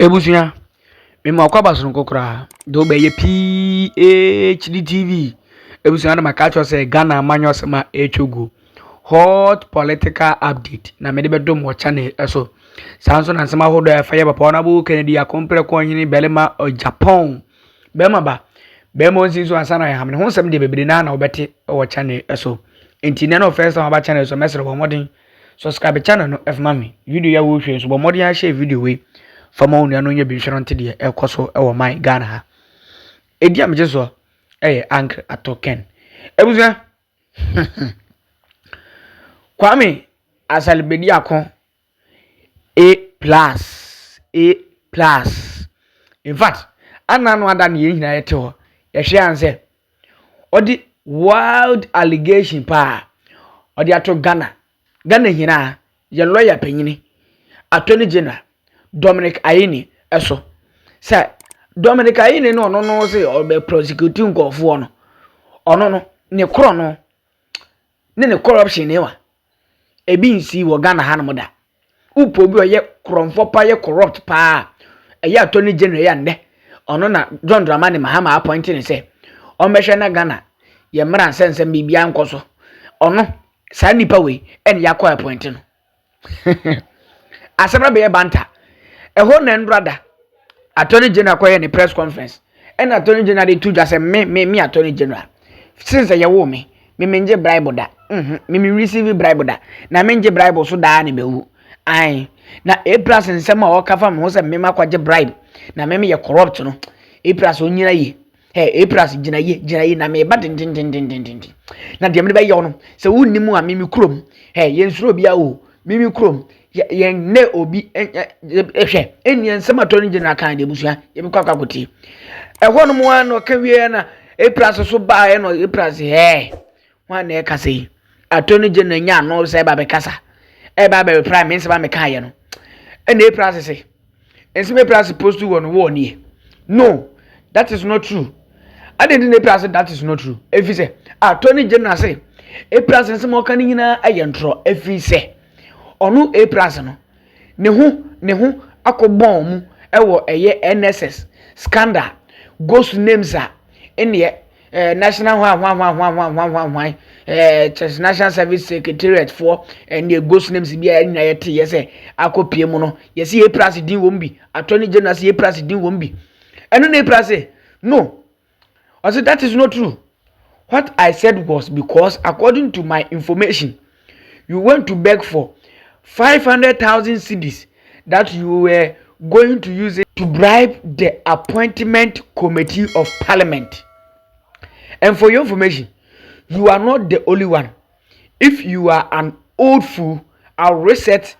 Ebusuya, me ma kwa baso nkokora do be ye PhD TV. Ebusuya na makacho say Ghana manyo sema echugu. Hot political update na me de bedom wo channel eso. Sanso na nsema hodo ya fire papa na bu Kennedy akompre ko hini belema Agyapong. Bema ba. Bema onsi so ansana ya hamne. Ho nsem de bebere na obete wo channel eso. Enti na no first time aba channel so mesre bo modern. Subscribe channel no F mami. Video ya wo hwe so bo modern ya share video we. Fama onu anu nya bi hwerante de ekoso ewo my Ghana ha edi amje so Angrily atoken ebuza Kwame asalbedi akon A+. In fact ananu ada ne yina yete ho ye hwe anse odi wild allegation pa odi ato Ghana hina ye lawyer panyini attorney general Dominic Ayine eso say Dominic Ayine no say obe prosecuting nkofo no ono no ne kro no ne corruption ne wa ebi nsi wo Ghana ha no moda upo bi oye kromfo pa ye corrupt pa eye attorney general ya nde ono na John Dramani Mahama appointing say o mehwe na Ghana ye mra nsensem bibia nkoso ono sa nipa we en yakwa appoint no asebra be banta Ohene brother attorney general koye ne press conference and attorney general dey to just me attorney general since ye wo me menje bribe da me receive bribe da na menje bribe so da na mewu ai na A+ nsema o kafa me ho se me makwaje bribe na me ye corrupt no A+ onyina yi A+ gina yi na me ba din na de me be ye no se wunnimu a me kurom ye nsuro bia o me kurom ye ne obi ehwe eni nsem atoni general kan de busia ye mekwa kwakoti ehwo mo an no ka wie na A+ so ba ye no A+ wan na e kasa yi atoni general nya no se ba be kasa ba be prime minister ba me kan ye no eni A+ say ensem A+ supposed to won war nie no that is not true I didn't A+ that is not true efi say atoni general say A+ nsem o kan nyina aye ntro efi say onu A+ no ne hu akobon mu ewo eye NSS scandal ghost names a ene national national service secretariat for ene ghost names bia ene yete yese akopie mu no yesi A+ din wombi attorney general si A+ din wombi eno na A+ no I said that is not true. What I said was because according to my information you went to beg for 500,000 cedis that you were going to use it to bribe the appointment committee of parliament. And for your information, you are not the only one. If you are an old fool, I'll reset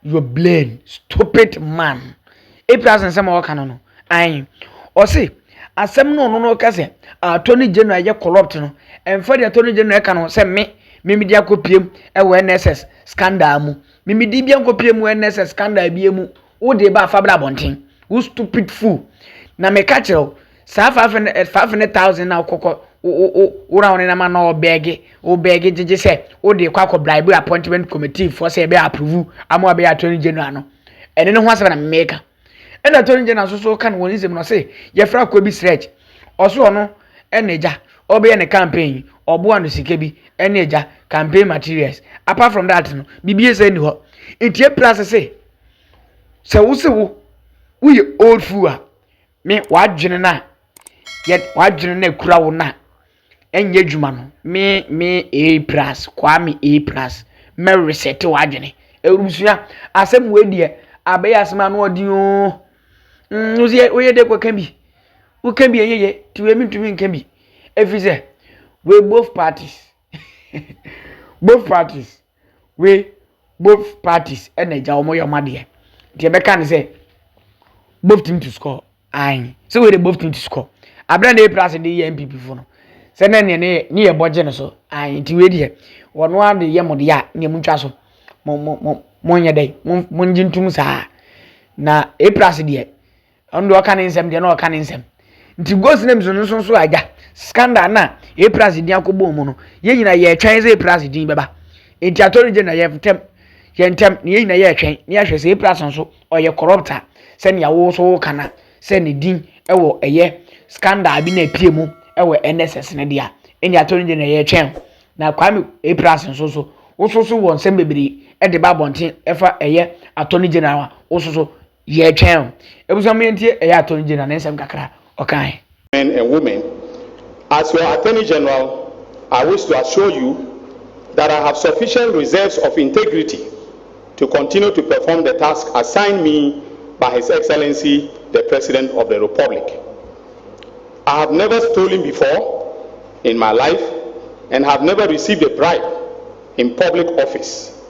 your blade, stupid man. A+ and some more canon. I or say, as some no kase, attorney general ye corrupt no, and for the attorney general canon say me dia kopiem e NSS scandal mu. Mimi di bia nkopie mu NSS scandal bia mu wo de ba fa bla bonten wo stupid fool na me ka kire sa 500,000 na kokko wo ra woni na ma na o beg jeje se wo de kwa bribe appointment committee for say be approve amo be attorney general no ene ne ho asaba na meka ene attorney general so kan woni zem no say ye fra ko bi stretch oso no ene ja obe ne campaign obo anu sike bi ene ja campaign materials apart from that no bibie say ni ho enti A+ say wo ye old fool me wadwene na yet wadwene na kura wo na enye dwuma no me A+ Kwame A+ me reset wadwene erusua asem we die abe asema no odi o wo ye de kwa kan bi wo kan bi yeye ti we mitumi kan bi efize we both parties both parties eneja omo yomade tie be kan say both team to score ayin so we dey both team to score abra na A+ dey MPP fo no se na ne ye boje no so ayin ti we die wono ade ye mo de ya ne mu twa so mo nya dai mo njintum sa na A+ de ondo o kan nsem de na o kan nsem nti ghost names no so aja scandal na A+ din akobom no ye nyina ye twan ze A+ din beba enti attorney general ye ntem ne ye nyina ye twan ne ahwe se A+ so o ye corruptor send ya wo so kana send ne din ewo eye scandal bi na pie mu ewo NSS ne dia eni attorney general ye twen na kwame epras nso so won sem bebiri e de ba bonten efa eye attorney general so ye twen ebusam yentie eye attorney general na nsem kakra okan. Men and women, as your attorney general, I wish to assure you that I have sufficient reserves of integrity to continue to perform the task assigned me by His Excellency, the President of the Republic. I have never stolen before in my life and have never received a bribe in public office.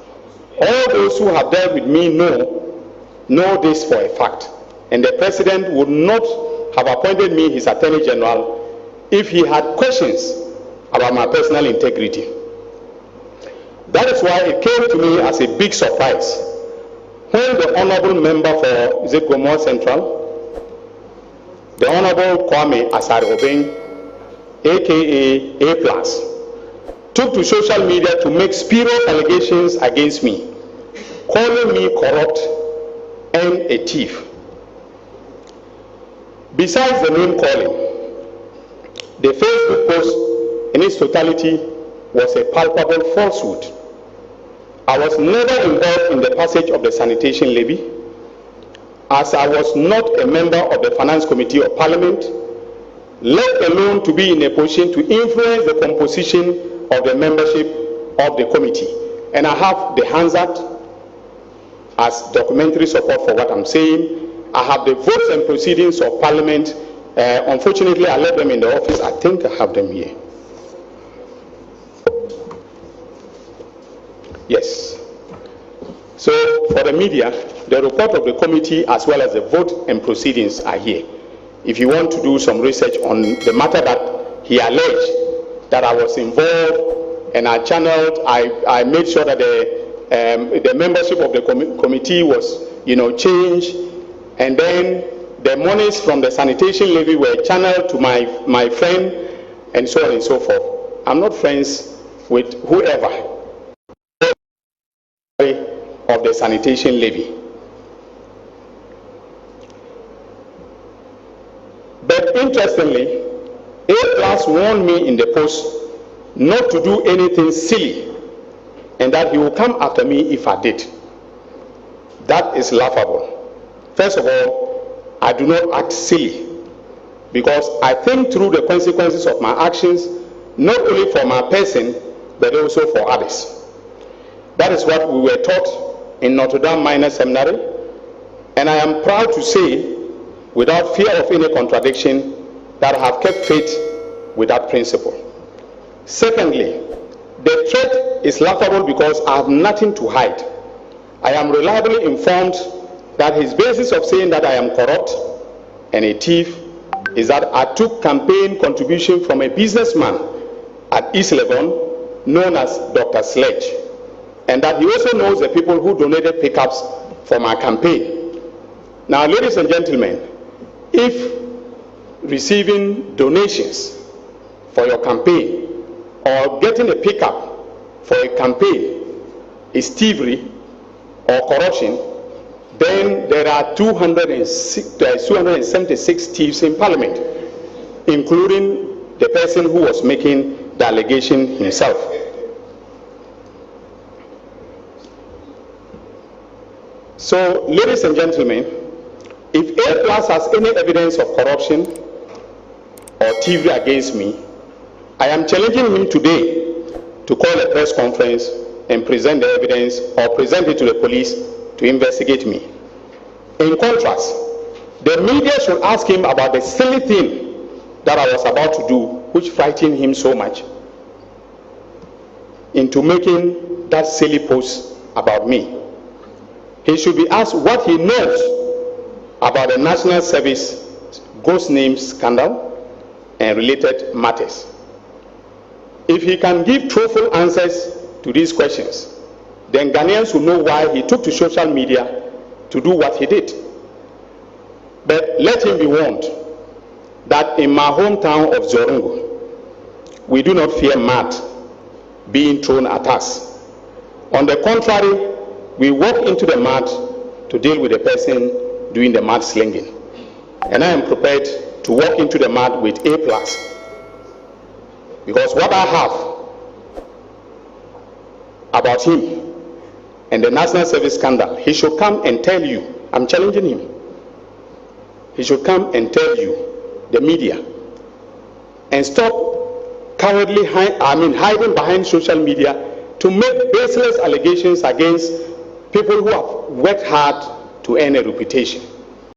All those who have dealt with me know this for a fact, and the President would not have appointed me his Attorney General if he had questions about my personal integrity. That is why it came to me as a big surprise when the honorable member for Gomor Central, the Honorable Kwame Asare-Obeng, aka A+, took to social media to make spurious allegations against me, calling me corrupt and a thief. Besides the name calling, the Facebook post in its totality was a palpable falsehood. I was never involved in the passage of the sanitation levy, as I was not a member of the Finance Committee of Parliament, let alone to be in a position to influence the composition of the membership of the committee. And I have the Hansard as documentary support for what I'm saying. I have the votes and proceedings of Parliament. Unfortunately, I left them in the office. I think I have them here. Yes. So, for the media, the report of the committee as well as the vote and proceedings are here. If you want to do some research on the matter that he alleged that I was involved and I channeled, I made sure that the membership of the committee was, changed, and then the monies from the sanitation levy were channeled to my friend, and so on and so forth. I'm not friends with whoever of the sanitation levy. But interestingly, A+ warned me in the post not to do anything silly and that he will come after me if I did. That is laughable. First of all, I do not act silly because I think through the consequences of my actions, not only for my person, but also for others. That is what we were taught in Notre Dame Minor Seminary, and I am proud to say, without fear of any contradiction, that I have kept faith with that principle. Secondly, the threat is laughable because I have nothing to hide. I am reliably informed that his basis of saying that I am corrupt and a thief is that I took campaign contribution from a businessman at East Legon known as Dr. Sledge, and that he also knows the people who donated pickups for my campaign. Now, ladies and gentlemen, if receiving donations for your campaign or getting a pickup for a campaign is thievery or corruption, then there are 276 thieves in Parliament, including the person who was making the allegation himself. So, ladies and gentlemen, if A+ has any evidence of corruption or thievery against me, I am challenging him today to call a press conference and present the evidence or present it to the police to investigate me. In contrast, the media should ask him about the silly thing that I was about to do, which frightened him so much into making that silly post about me. He should be asked what he knows about the National Service ghost name scandal and related matters. If he can give truthful answers to these questions, then Ghanaians will know why he took to social media to do what he did. But let him be warned that in my hometown of Zorongo, we do not fear mud being thrown at us. On the contrary, we walk into the mud to deal with the person doing the mud slinging. And I am prepared to walk into the mud with A+. Because what I have about him and the National Service scandal, he should come and tell you, I'm challenging him. He should come and tell you, the media, and stop cowardly hiding behind social media to make baseless allegations against people who have worked hard to earn a reputation.